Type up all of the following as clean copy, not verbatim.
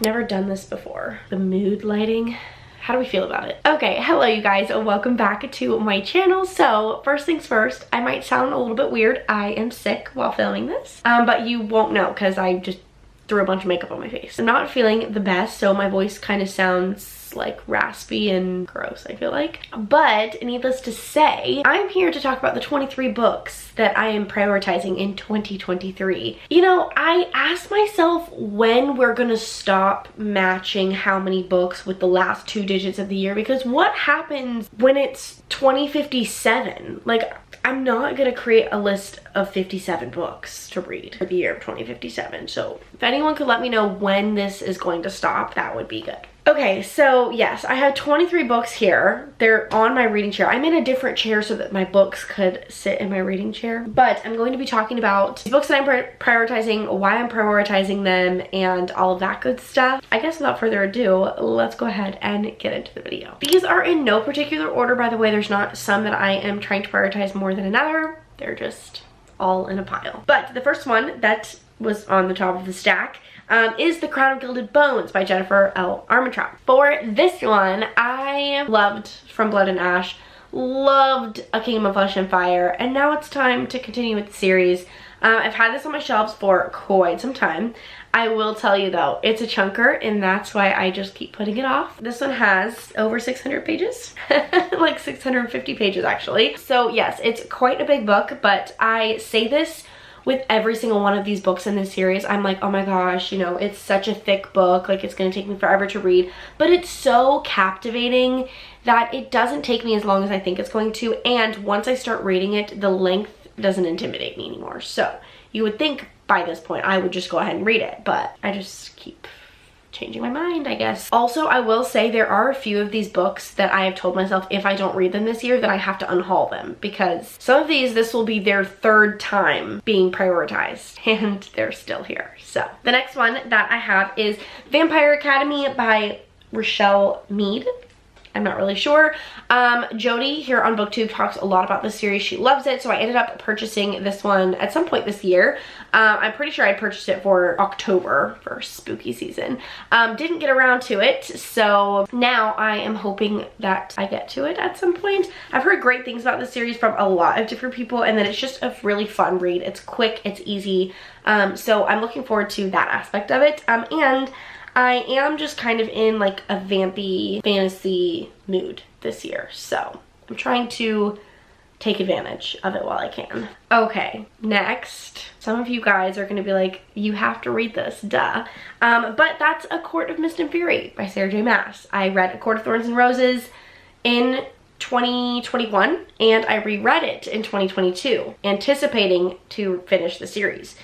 Never done this before. The mood lighting. How do we feel about it? Okay, hello you guys, welcome back to my channel. So first things first, I might sound a little bit weird. I am sick while filming this, but you won't know because I just threw a bunch of makeup on my face. I'm not feeling the best, so my voice kind of sounds like raspy and gross, I feel like. But needless to say, I'm here to talk about the 23 books that I am prioritizing in 2023. You know, I asked myself when we're gonna stop matching how many books with the last 2 digits of the year, because what happens when it's 2057? Like, I'm not gonna create a list of 57 books to read for the year of 2057. So if anyone could let me know when this is going to stop, that would be good. Okay, so yes, I have 23 books here. They're on my reading chair. I'm in a different chair so that my books could sit in my reading chair. But I'm going to be talking about the books that I'm prioritizing, why I'm prioritizing them, and all of that good stuff. I guess without further ado, let's go ahead and get into the video. These are in no particular order, by the way. There's not some that I am trying to prioritize more than another. They're just all in a pile. But the first one that was on the top of the stack is The Crown of Gilded Bones by Jennifer L. Armentrout. For this one, I loved From Blood and Ash, loved A Kingdom of Flesh and Fire, and now it's time to continue with the series. I've had this on my shelves for quite some time. I will tell you though, it's a chunker, and that's why I just keep putting it off. This one has over 600 pages, like 650 pages actually. So yes, it's quite a big book, but I say this with every single one of these books in this series. I'm like, oh my gosh, you know, it's such a thick book, like it's gonna take me forever to read, but it's so captivating that it doesn't take me as long as I think it's going to, and once I start reading it, the length doesn't intimidate me anymore. So you would think by this point I would just go ahead and read it, but I just keep changing my mind, I guess. Also, I will say there are a few of these books that I have told myself if I don't read them this year, then I have to unhaul them, because some of these, this will be their 3rd time being prioritized, and they're still here. So the next one that I have is Vampire Academy by Rochelle Mead. I'm not really sure. Jody here on BookTube talks a lot about this series. She loves it, so I ended up purchasing this one at some point this year. I'm pretty sure I purchased it for October for spooky season. Didn't get around to it, so now I am hoping that I get to it at some point. I've heard great things about this series from a lot of different people, and then it's just a really fun read. It's quick, it's easy, so I'm looking forward to that aspect of it. And I am just kind of in like a vampy fantasy mood this year, so I'm trying to take advantage of it while I can. Okay, next. Some of you guys are gonna be like, you have to read this, duh. But that's A Court of Mist and Fury by Sarah J. Maas. I read A Court of Thorns and Roses in 2021, and I reread it in 2022, anticipating to finish the series.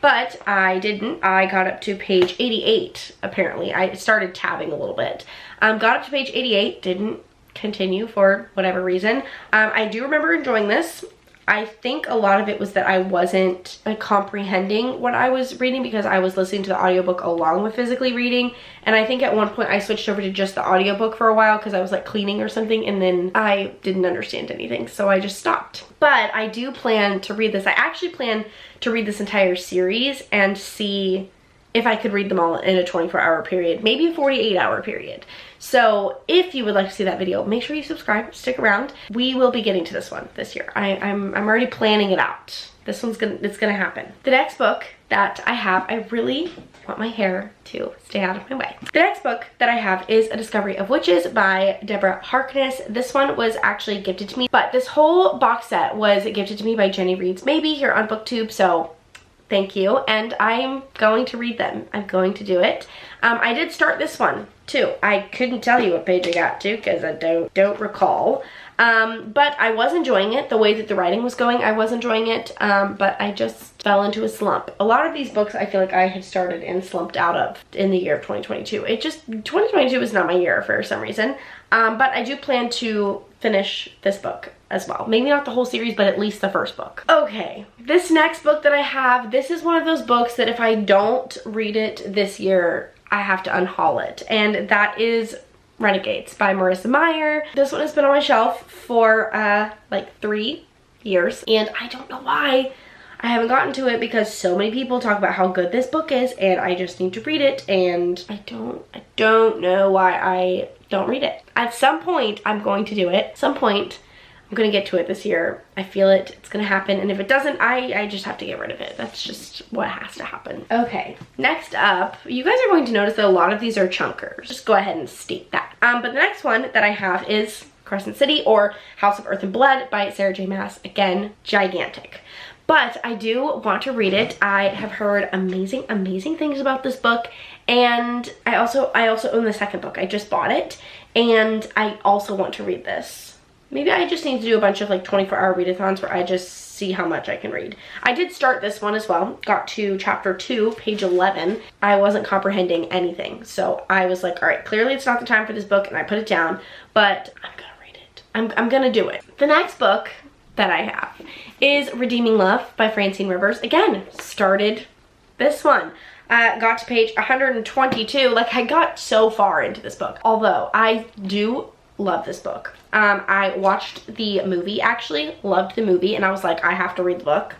But I didn't. I got up to page 88, apparently. I started tabbing a little bit. Got up to page 88, didn't continue for whatever reason. I do remember enjoying this. I think a lot of it was that I wasn't like comprehending what I was reading because I was listening to the audiobook along with physically reading. And I think at one point I switched over to just the audiobook for a while because I was like cleaning or something, and then I didn't understand anything, so I just stopped. But I do plan to read this. I actually plan to read this entire series and see if I could read them all in a 24-hour period, maybe a 48-hour period. So if you would like to see that video, make sure you subscribe, stick around. We will be getting to this one this year. I'm already planning it out. This one's it's gonna happen. The next book that I have, I really want my hair to stay out of my way. The next book that I have is A Discovery of Witches by Deborah Harkness. This one was actually gifted to me, but this whole box set was gifted to me by Jenny Reads Maybe here on BookTube, so thank you, and I'm going to read them. I'm going to do it. I did start this one too. I couldn't tell you what page I got to because I don't recall. But I was enjoying it. The way that the writing was going, I was enjoying it, but I just fell into a slump. A lot of these books I feel like I had started and slumped out of in the year of 2022. 2022 was not my year for some reason, but I do plan to finish this book as well. Maybe not the whole series, but at least the first book. Okay, this next book that I have, this is one of those books that if I don't read it this year, I have to unhaul it, and that is Renegades by Marissa Meyer. This one has been on my shelf for like 3 years, and I don't know why. I haven't gotten to it because so many people talk about how good this book is, and I just need to read it, and I don't know why I don't read it. At some point, I'm going to do it. At some point, I'm gonna get to it this year. I feel it, it's gonna happen, and if it doesn't, I just have to get rid of it. That's just what has to happen. Okay, next up, you guys are going to notice that a lot of these are chunkers. Just go ahead and state that. But the next one that I have is Crescent City, or House of Earth and Blood by Sarah J. Maas. Again, gigantic. But I do want to read it. I have heard amazing things about this book, and I also own the second book. I just bought it, and I also want to read this. Maybe I just need to do a bunch of like 24-hour readathons where I just see how much I can read. I did start this one as well. Got to chapter 2, page 11. I wasn't comprehending anything. So I was like, all right, clearly it's not the time for this book, and I put it down, but I'm gonna read it. I'm gonna do it. The next book that I have is Redeeming Love by Francine Rivers. Again, started this one. Got to page 122. Like, I got so far into this book. Although I do love this book. I watched the movie, actually, loved the movie, and I was like, I have to read the book.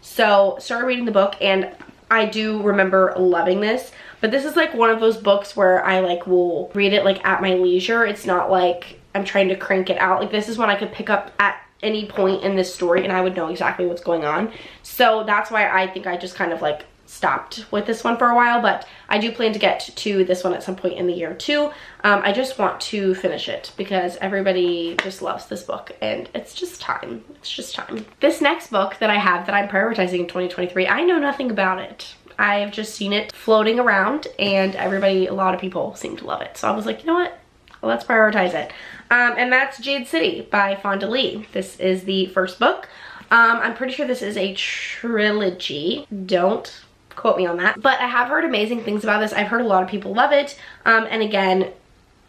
So started reading the book, and I do remember loving this. But this is like one of those books where I like will read it like at my leisure. It's not like I'm trying to crank it out. Like, this is one I could pick up at any point in this story and I would know exactly what's going on. So that's why I think I just kind of like stopped with this one for a while, but I do plan to get to this one at some point in the year too. I just want to finish it because everybody just loves this book, and it's just time. It's just time. This next book that I have that I'm prioritizing in 2023, I know nothing about it. I've just seen it floating around, and a lot of people seem to love it. So I was like, you know what? Let's prioritize it. And that's Jade City by Fonda Lee. This is the first book. I'm pretty sure this is a trilogy. Don't quote me on that, but I have heard amazing things about this. I've heard a lot of people love it, and again,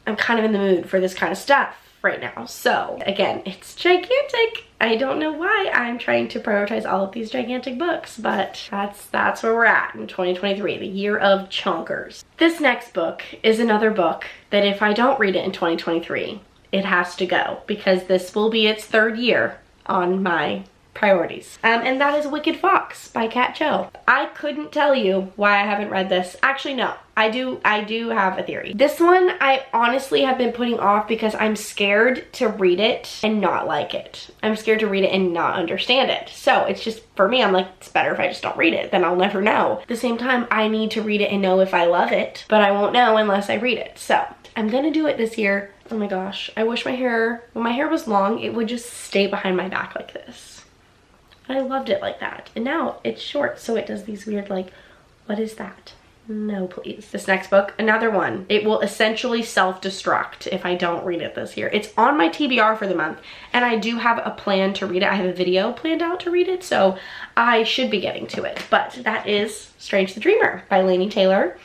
I'm kind of in the mood for this kind of stuff right now. So again, it's gigantic. I don't know why I'm trying to prioritize all of these gigantic books, but that's where we're at in 2023, the year of chunkers. This next book is another book that if I don't read it in 2023, it has to go, because this will be its third year on my priorities. And that is Wicked Fox by Kat Cho. I couldn't tell you why I haven't read this. Actually, no, I do have a theory. This one I honestly have been putting off because I'm scared to read it and not like it. I'm scared to read it and not understand it. So it's just, for me, I'm like, it's better if I just don't read it, then I'll never know. At the same time, I need to read it and know if I love it, but I won't know unless I read it. So I'm gonna do it this year. Oh my gosh, I wish when my hair was long, it would just stay behind my back like this. I loved it like that, and now it's short, so it does these weird, like, what is that? No, please. This next book, another one. It will essentially self-destruct if I don't read it this year. It's on my TBR for the month, and I do have a plan to read it. I have a video planned out to read it, so I should be getting to it. But that is Strange the Dreamer by Laini Taylor.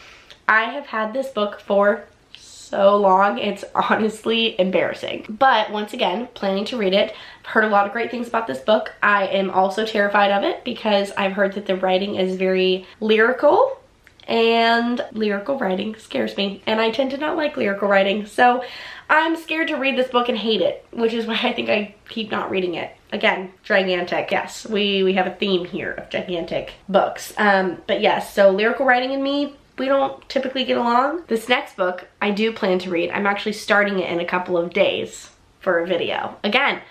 I have had this book for so long, it's honestly embarrassing. But once again, planning to read it. I've heard a lot of great things about this book. I am also terrified of it because I've heard that the writing is very lyrical, and lyrical writing scares me, and I tend to not like lyrical writing. So I'm scared to read this book and hate it, which is why I think I keep not reading it. Again, gigantic. Yes, we have a theme here of gigantic books. But yes, so lyrical writing and me, we don't typically get along. This next book I do plan to read. I'm actually starting it in a couple of days for a video. Again,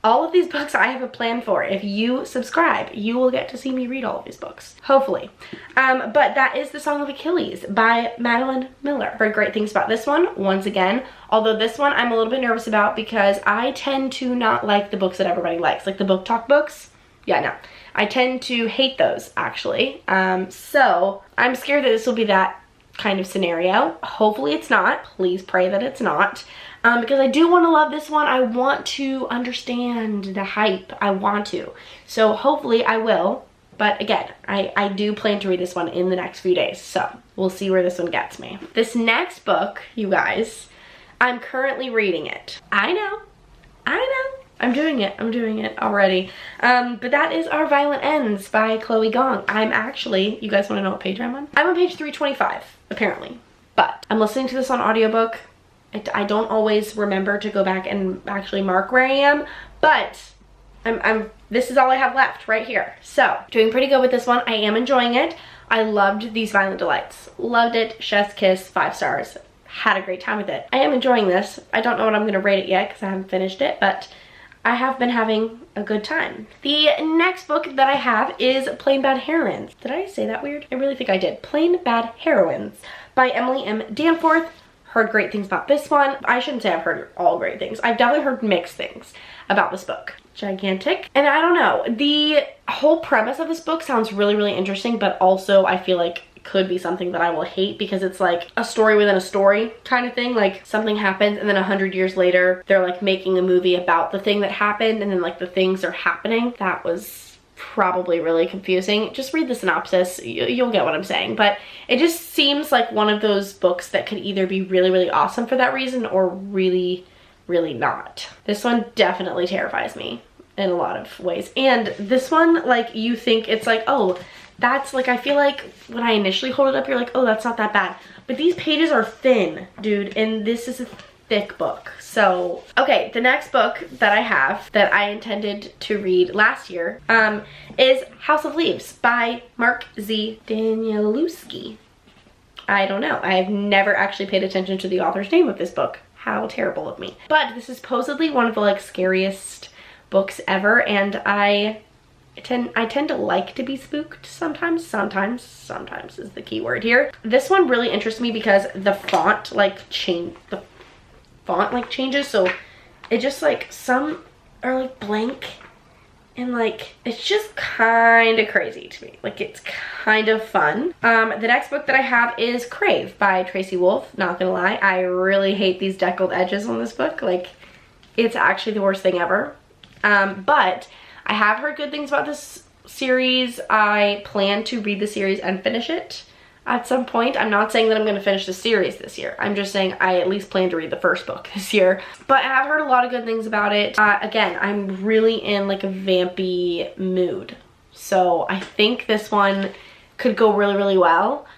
all of these books I have a plan for. If you subscribe, you will get to see me read all of these books, hopefully. But that is The Song of Achilles by Madeline Miller. Heard great things about this one, once again. Although this one I'm a little bit nervous about because I tend to not like the books that everybody likes, like the book talk books. Yeah, no. I tend to hate those, actually. So I'm scared that this will be that kind of scenario. Hopefully it's not. Please pray that it's not. Because I do want to love this one. I want to understand the hype. I want to. So hopefully I will. But again, I do plan to read this one in the next few days. So we'll see where this one gets me. This next book, you guys, I'm currently reading it. I know. I'm doing it already. But that is Our Violent Ends by Chloe Gong. I'm actually, you guys want to know what page I'm on? I'm on page 325, apparently. But I'm listening to this on audiobook. I don't always remember to go back and actually mark where I am, but I'm this is all I have left right here. So, doing pretty good with this one. I am enjoying it. I loved These Violent Delights. Loved it. Chef's kiss, 5 stars. Had a great time with it. I am enjoying this. I don't know what I'm going to rate it yet because I haven't finished it, but I have been having a good time. The next book that I have is Plain Bad Heroines. Did I say that weird? I really think I did. Plain Bad Heroines by Emily M. Danforth. Heard great things about this one. I shouldn't say I've heard all great things. I've definitely heard mixed things about this book. Gigantic. And I don't know, the whole premise of this book sounds really, really interesting, but also I feel like it could be something that I will hate because it's like a story within a story kind of thing. Like something happens and then 100 years later, they're like making a movie about the thing that happened and then like the things are happening. That was probably really confusing. Just read the synopsis, you'll get what I'm saying. But it just seems like one of those books that could either be really, really awesome for that reason or really, really not. This one definitely terrifies me in a lot of ways. And this one, like, you think it's like, oh, that's like, I feel like when I initially hold it up, you're like, oh, that's not that bad. But these pages are thin, dude, and this is a thick book. So, okay, the next book that I have that I intended to read last year is House of Leaves by Mark Z. Danielewski. I don't know. I've never actually paid attention to the author's name of this book. How terrible of me. But this is supposedly one of the like scariest books ever, and I tend to like to be spooked sometimes is the key word here. This one really interests me because the font changes, so it just like some are like blank and like it's just kind of crazy to me. Like it's kind of fun. The next book that I have is Crave by Tracy Wolff. Not gonna lie, I really hate these deckled edges on this book. Like it's actually the worst thing ever. But I have heard good things about this series. I plan to read the series and finish it at some point. I'm not saying that I'm going to finish the series this year. I'm just saying I at least plan to read the first book this year. But I have heard a lot of good things about it. Again, I'm really in like a vampy mood. So I think this one could go really, really well.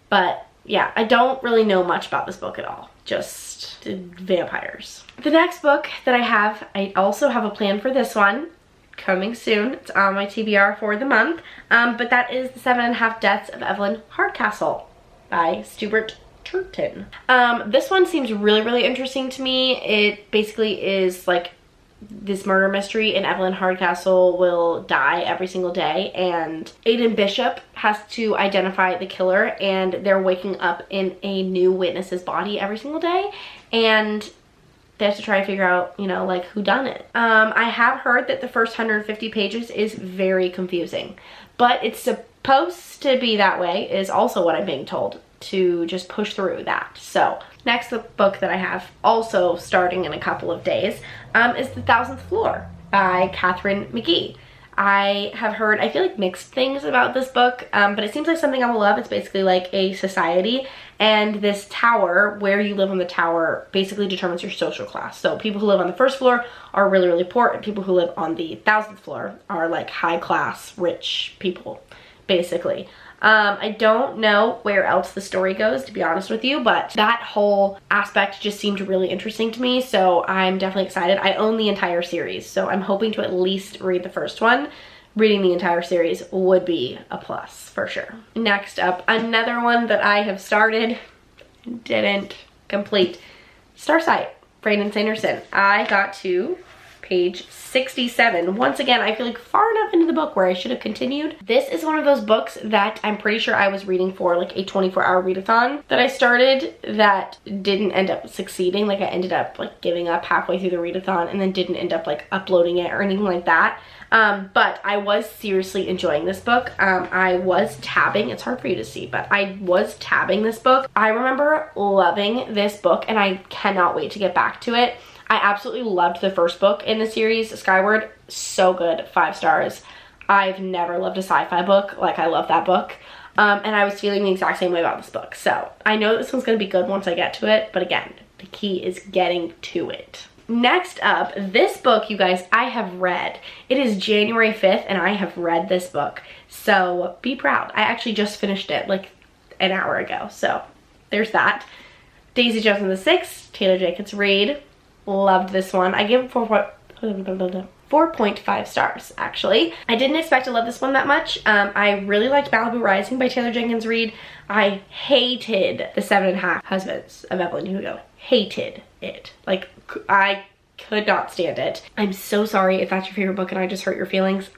But yeah, I don't really know much about this book at all. Just vampires. The next book that I also have a plan for this one. Coming soon. It's on my TBR for the month. But that is The 7.5 Deaths of Evelyn Hardcastle by Stuart Turton. This one seems really, really interesting to me. It basically is like this murder mystery and Evelyn Hardcastle will die every single day and Aidan Bishop has to identify the killer and they're waking up in a new witness's body every single day and they have to try to figure out, you know, like who done it. I have heard that the first 150 pages is very confusing, but it's supposed to be that way is also what I'm being told, to just push through that. So next book that I have, also starting in a couple of days, is The 1000th Floor by Catherine McGee. I have heard, I feel like mixed things about this book, but it seems like something I will love. It's basically like a society, and this tower, where you live on the tower, basically determines your social class. So people who live on the first floor are really, really poor, and people who live on the 1000th floor are like high class, rich people, basically. I don't know where else the story goes, to be honest with you, but that whole aspect just seemed really interesting to me, so I'm definitely excited. I own the entire series, so I'm hoping to at least read the first one. Reading the entire series would be a plus, for sure. Next up, another one that I have started, didn't complete. Starsight, Brandon Sanderson. I got to page 67. Once again, I feel like far enough into the book where I should have continued. This is one of those books that I'm pretty sure I was reading for like a 24-hour readathon that I started that didn't end up succeeding. Like I ended up like giving up halfway through the readathon and then didn't end up like uploading it or anything like that. But I was seriously enjoying this book. I was tabbing, it's hard for you to see, but I was tabbing this book. I remember loving this book and I cannot wait to get back to it. I absolutely loved the first book in the series, Skyward. So good, 5 stars. I've never loved a sci-fi book like I love that book. And I was feeling the exact same way about this book. So I know this one's gonna be good once I get to it, but again, the key is getting to it. Next up, this book, you guys, I have read. It is January 5th and I have read this book. So be proud. I actually just finished it like an hour ago. So there's that. Daisy Jones and the Six, Taylor Jenkins Reid. Loved this one. I gave it 4.5 stars, actually. I didn't expect to love this one that much. I really liked Malibu Rising by Taylor Jenkins Reid. I hated The 7.5 Husbands of Evelyn Hugo. Hated it. Like, I could not stand it. I'm so sorry if that's your favorite book and I just hurt your feelings.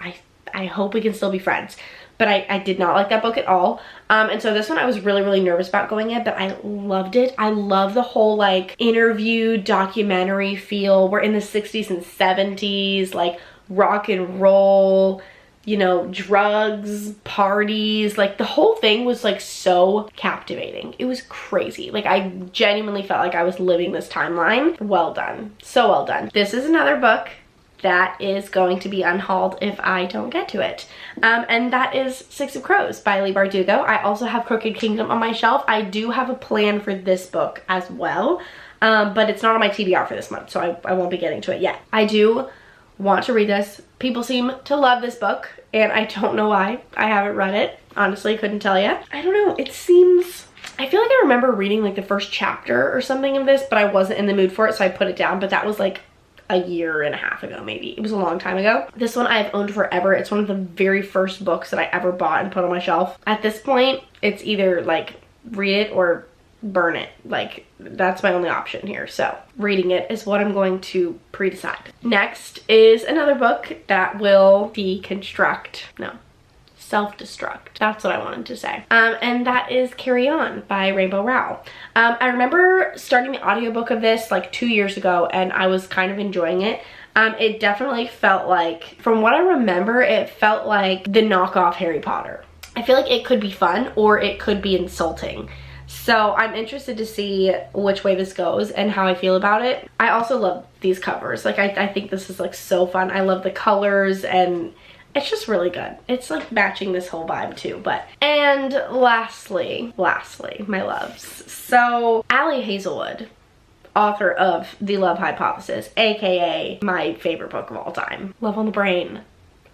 I hope we can still be friends. But I did not like that book at all. And so this one I was really, really nervous about going in, but I loved it. I love the whole like interview documentary feel. We're in the 60s and 70s, like rock and roll, you know, drugs, parties. Like the whole thing was like so captivating. It was crazy. Like I genuinely felt like I was living this timeline. Well done. So well done. This is another book that is going to be unhauled if I don't get to it. And that is Six of Crows by Leigh Bardugo. I also have Crooked Kingdom on my shelf. I do have a plan for this book as well, but it's not on my TBR for this month, so I won't be getting to it yet. I do want to read this. People seem to love this book, and I don't know why. I haven't read it. Honestly, couldn't tell you. I don't know. It seems... I feel like I remember reading like the first chapter or something of this, but I wasn't in the mood for it, so I put it down. But that was like a year and a half ago, maybe. It was a long time ago. This one I've owned forever. It's one of the very first books that I ever bought and put on my shelf. At this point, it's either like read it or burn it. Like that's my only option here. So reading it is what I'm going to pre-decide. Next is another book that will self-destruct. That's what I wanted to say. And that is Carry On by Rainbow Rowell. I remember starting the audiobook of this like 2 years ago and I was kind of enjoying it. It definitely felt like, from what I remember, it felt like the knockoff Harry Potter. I feel like it could be fun or it could be insulting. So I'm interested to see which way this goes and how I feel about it. I also love these covers. Like I think this is like so fun. I love the colors and it's just really good. It's like matching this whole vibe too, and lastly, my loves. So Ali Hazelwood, author of The Love Hypothesis, aka my favorite book of all time, Love on the Brain.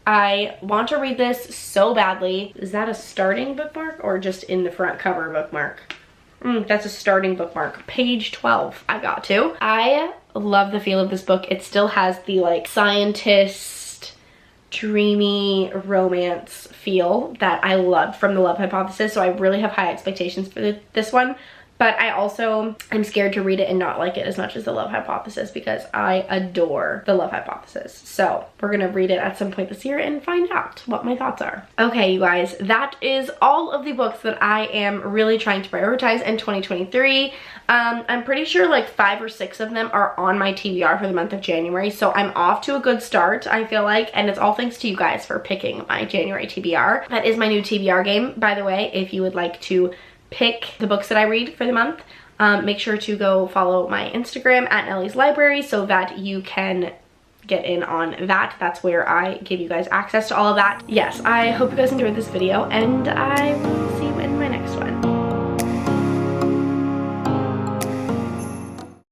I want to read this so badly. Is that a starting bookmark or just in the front cover bookmark? That's a starting bookmark. Page 12, I got to. I love the feel of this book. It still has the like scientist, dreamy romance feel that I loved from The Love Hypothesis, so I really have high expectations for this one. But I also am scared to read it and not like it as much as The Love Hypothesis because I adore The Love Hypothesis. So we're gonna read it at some point this year and find out what my thoughts are. Okay, you guys, that is all of the books that I am really trying to prioritize in 2023. I'm pretty sure like 5 or 6 of them are on my TBR for the month of January, so I'm off to a good start, I feel like, and it's all thanks to you guys for picking my January TBR. That is my new TBR game, by the way. If you would like to pick the books that I read for the month, make sure to go follow my Instagram at Nellie's Library so that you can get in on that. That's where I give you guys access to all of that. Yes, I hope you guys enjoyed this video and I will see